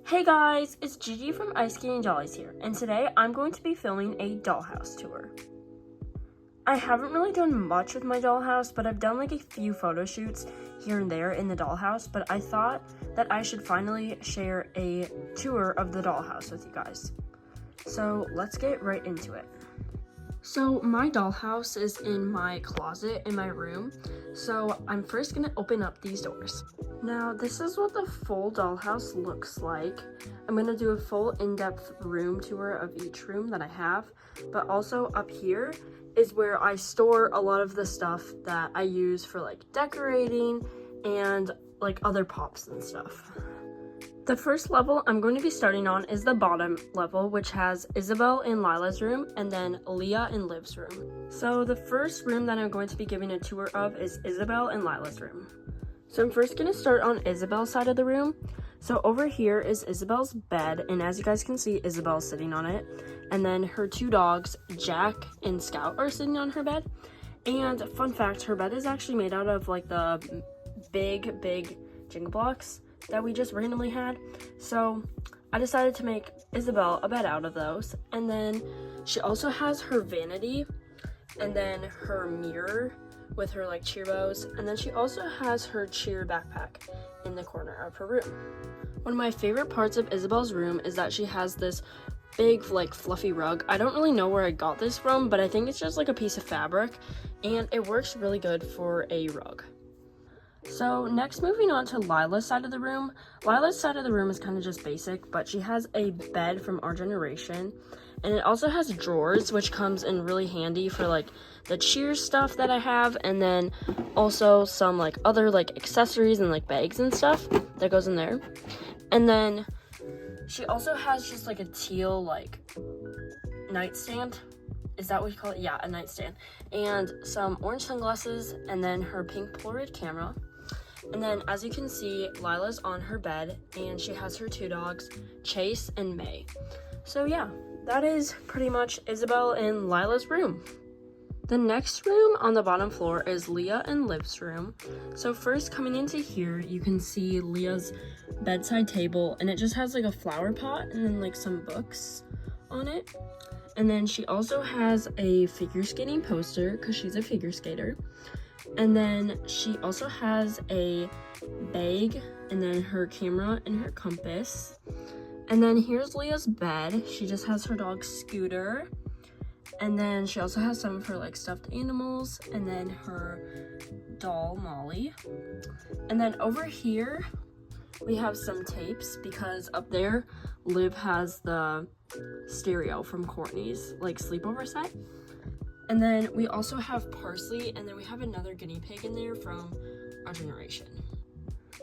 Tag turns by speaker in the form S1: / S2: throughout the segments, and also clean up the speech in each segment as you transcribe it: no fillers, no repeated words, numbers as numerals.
S1: Hey guys, it's Gigi from iceskatingdollies here, and today I'm going to be filming a dollhouse tour. I haven't really done much with my dollhouse, but I've done like a few photo shoots here and there in the dollhouse, but I thought that I should finally share a tour of the dollhouse with you guys. So let's get right into it. So my dollhouse is in my closet in my room, so I'm first gonna open up these doors. Now this is what the full dollhouse looks like. I'm gonna do a full in-depth room tour of each room that I have, but also up here is where I store a lot of the stuff that I use for like decorating and like other pops and stuff. The first level I'm going to be starting on is the bottom level, which has Isabel and Lila's room and then Leah and Liv's room. So the first room that I'm going to be giving a tour of is Isabel and Lila's room. So I'm first going to start on Isabel's side of the room. So over here is Isabel's bed, and as you guys can see, Isabel's sitting on it. And then her two dogs, Jack and Scout, are sitting on her bed. And fun fact, her bed is actually made out of like the big Jenga blocks that we just randomly had. So I decided to make Isabel a bed out of those. And then she also has her vanity and then her mirror with her like cheer bows, and then she also has her cheer backpack in the corner of her room. One of my favorite parts of Isabel's room is that she has this big like fluffy rug. I don't really know where I got this from, but I think it's just like a piece of fabric and it works really good for a rug. So next, moving on to Lila's side of the room. Lila's side of the room is kind of just basic, but she has a bed from our generation, and it also has drawers, which comes in really handy for like the cheer stuff that I have, and then also some like other like accessories and like bags and stuff that goes in there. And then she also has just like a teal like nightstand. Is that what you call it? Yeah, a nightstand. And some orange sunglasses, and then her pink Polaroid camera. And then as you can see, Lila's on her bed and she has her two dogs, Chase and May. So yeah, that is pretty much Isabel and Lila's room. The next room on the bottom floor is Leah and Liv's room. So first, coming into here, you can see Leah's bedside table, and it just has like a flower pot and then like some books on it. And then she also has a figure skating poster because she's a figure skater. And then she also has a bag and then her camera and her compass. And then here's Leah's bed. She just has her dog Scooter. And then she also has some of her like stuffed animals and then her doll Molly. And then over here we have some tapes because up there Liv has the stereo from Courtney's like sleepover set. And then we also have Parsley, and then we have another guinea pig in there from our generation.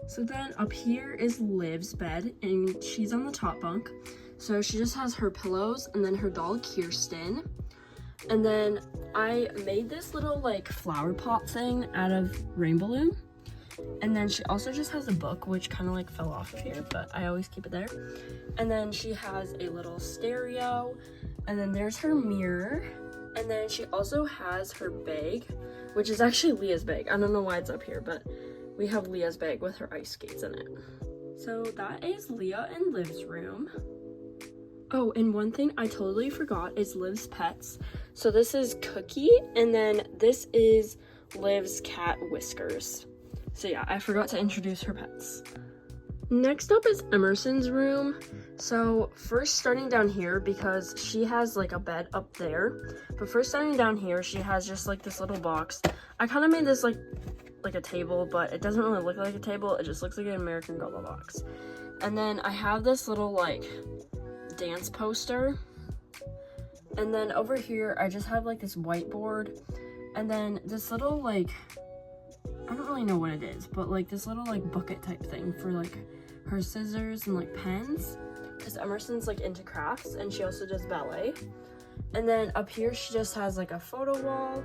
S1: So then up here is Liv's bed, and she's on the top bunk. So she just has her pillows and then her doll Kirsten. And then I made this little like flower pot thing out of rain balloon. And then she also just has a book, which kind of like fell off of here, but I always keep it there. And then she has a little stereo, and then there's her mirror. And then she also has her bag, which is actually Leah's bag. I don't know why it's up here, but we have Leah's bag with her ice skates in it. So that is Leah and Liv's room. Oh, and one thing I totally forgot is Liv's pets. So this is Cookie, and then this is Liv's cat Whiskers. So yeah, I forgot to introduce her pets. Next up is Emerson's room. So first, starting down here, because she has like a bed up there, but first starting down here, she has just like this little box. I kind of made this like a table, but it doesn't really look like a table. It just looks like an American Girl box. And then I have this little like dance poster. And then over here, I just have like this whiteboard, and then this little like, I don't really know what it is, but like this little like bucket type thing for like her scissors and like pens, because Emerson's like into crafts and she also does ballet. And then up here she just has like a photo wall,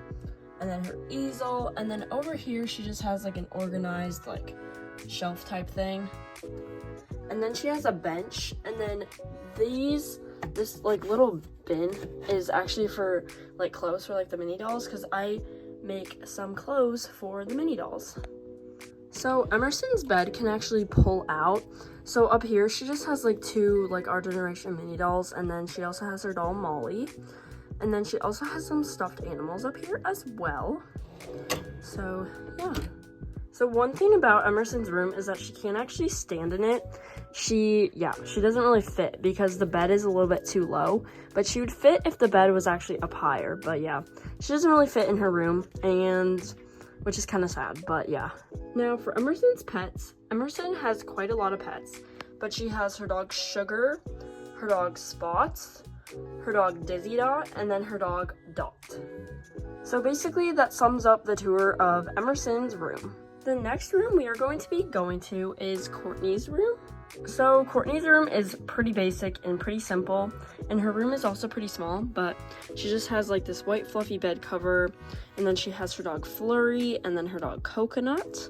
S1: and then her easel, and then over here she just has like an organized like shelf type thing. And then she has a bench, and then this like little bin is actually for like clothes for like the mini dolls, because I make some clothes for the mini dolls. So Emerson's bed can actually pull out. So up here, she just has like two like our generation mini dolls, and then she also has her doll Molly. And then she also has some stuffed animals up here as well. So yeah. So one thing about Emerson's room is that she can't actually stand in it. She doesn't really fit because the bed is a little bit too low, but she would fit if the bed was actually up higher. But yeah, she doesn't really fit in her room, and which is kind of sad, but yeah. Now for Emerson's pets, Emerson has quite a lot of pets, but she has her dog Sugar, her dog Spots, her dog Dizzy Dot, and then her dog Dot. So basically that sums up the tour of Emerson's room. The next room we are going to be going to is Courtney's room. So Courtney's room is pretty basic and pretty simple, and her room is also pretty small, but she just has like this white fluffy bed cover, and then she has her dog Flurry, and then her dog Coconut,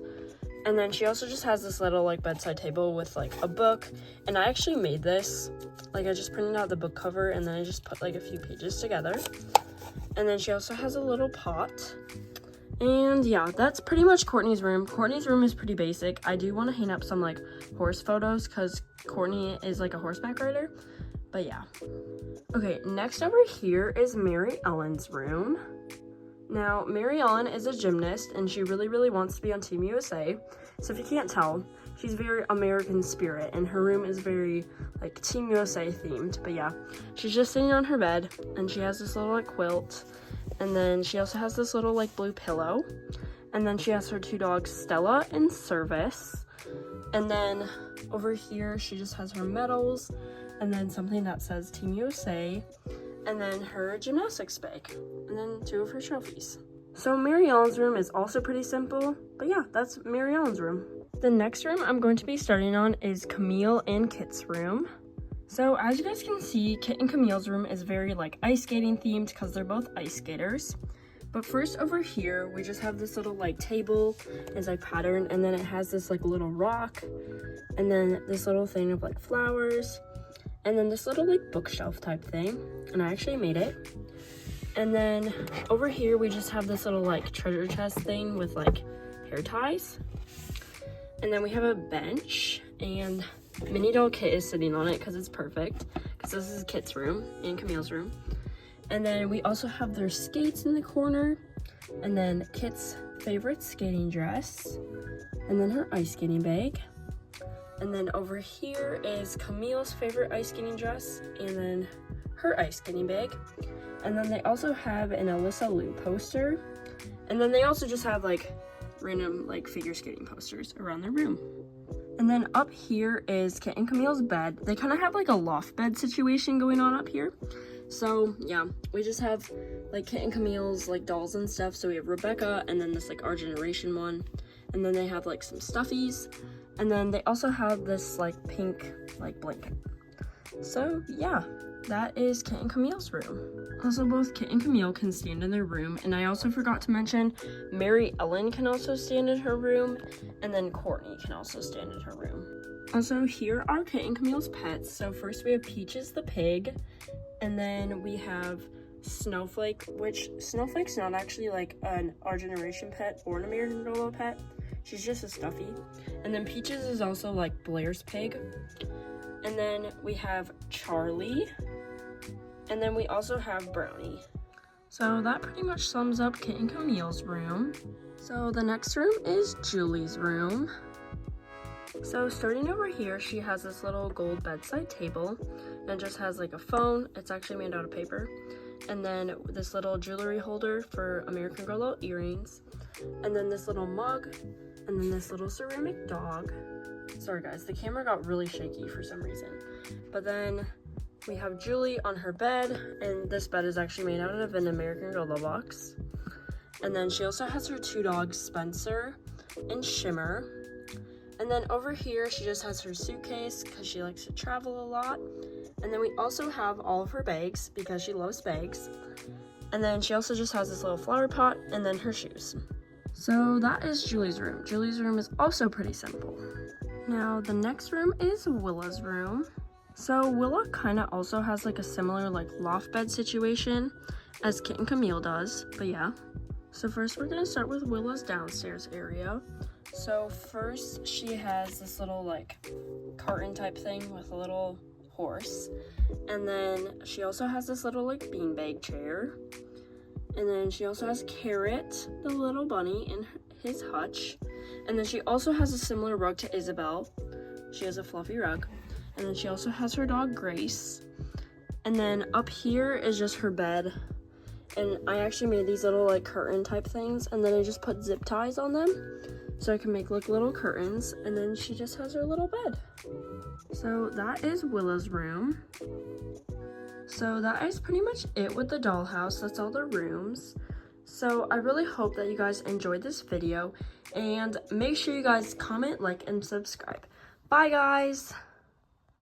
S1: and then she also just has this little like bedside table with like a book. And I actually made this, like I just printed out the book cover and then I just put like a few pages together. And then she also has a little pot. And yeah, that's pretty much Courtney's room. Courtney's room is pretty basic. I do want to hang up some like horse photos because Courtney is like a horseback rider. But yeah. Okay, next over here is Mary Ellen's room. Now, Mary Ellen is a gymnast and she really wants to be on Team USA. So if you can't tell, she's very American spirit and her room is very like Team USA themed. But yeah, she's just sitting on her bed and she has this little like quilt. And then she also has this little like blue pillow. And then she has her two dogs, Stella and Service. And then over here, she just has her medals. And then something that says Team USA. And then her gymnastics bag. And then two of her trophies. So Mary Ellen's room is also pretty simple. But yeah, that's Mary Ellen's room. The next room I'm going to be starting on is Camille and Kit's room. So as you guys can see, Kit and Camille's room is very like ice skating themed because they're both ice skaters. But first over here, we just have this little like table as a pattern, and then it has this like little rock, and then this little thing of like flowers, and then this little like bookshelf type thing, and I actually made it. And then over here, we just have this little like treasure chest thing with like hair ties. And then we have a bench, and Mini Doll Kit is sitting on it because it's perfect, because this is Kit's room and Camille's room. And then we also have their skates in the corner, and then Kit's favorite skating dress, and then her ice skating bag. And then over here is Camille's favorite ice skating dress, and then her ice skating bag. And then they also have an Alyssa Liu poster. And then they also just have like random like figure skating posters around their room. And then up here is Kit and Camille's bed. They kind of have like a loft bed situation going on up here. So yeah, we just have like Kit and Camille's like dolls and stuff. So we have Rebecca, and then this like our generation one. And then they have like some stuffies. And then they also have this like pink like blanket. So yeah, that is Kit and Camille's room. Also, both Kit and Camille can stand in their room, and I also forgot to mention Mary Ellen can also stand in her room, and then Courtney can also stand in her room. Also, here are Kit and Camille's pets. So first we have Peaches the pig, and then we have Snowflake, which Snowflake's not actually like an Our Generation pet or an American Girl pet. She's just a stuffy. And then Peaches is also like Blair's pig. And then we have Charlie. And then we also have Brownie. So that pretty much sums up Kit and Camille's room. So the next room is Julie's room. So starting over here, she has this little gold bedside table. And it just has like a phone. It's actually made out of paper. And then this little jewelry holder for American Girl earrings. And then this little mug. And then this little ceramic dog. Sorry guys, the camera got really shaky for some reason. But then we have Julie on her bed, and this bed is actually made out of an American Girl box. And then she also has her two dogs, Spencer and Shimmer. And then over here, she just has her suitcase because she likes to travel a lot. And then we also have all of her bags because she loves bags. And then she also just has this little flower pot and then her shoes. So that is Julie's room. Julie's room is also pretty simple. Now the next room is Willa's room. So Willa kind of also has like a similar like loft bed situation as Kit and Camille does, but yeah. So first we're gonna start with Willa's downstairs area. So first she has this little like carton type thing with a little horse, and then she also has this little like beanbag chair, and then she also has Carrot, the little bunny, in his hutch, and then she also has a similar rug to Isabel. She has a fluffy rug, and then she also has her dog Grace, and then up here is just her bed. And I actually made these little like curtain type things, and then I just put zip ties on them so I can make like little curtains, and then she just has her little bed. So that is Willow's room. So that is pretty much it with the dollhouse. That's all the rooms. So I really hope that you guys enjoyed this video, and make sure you guys comment, like, and subscribe. Bye guys!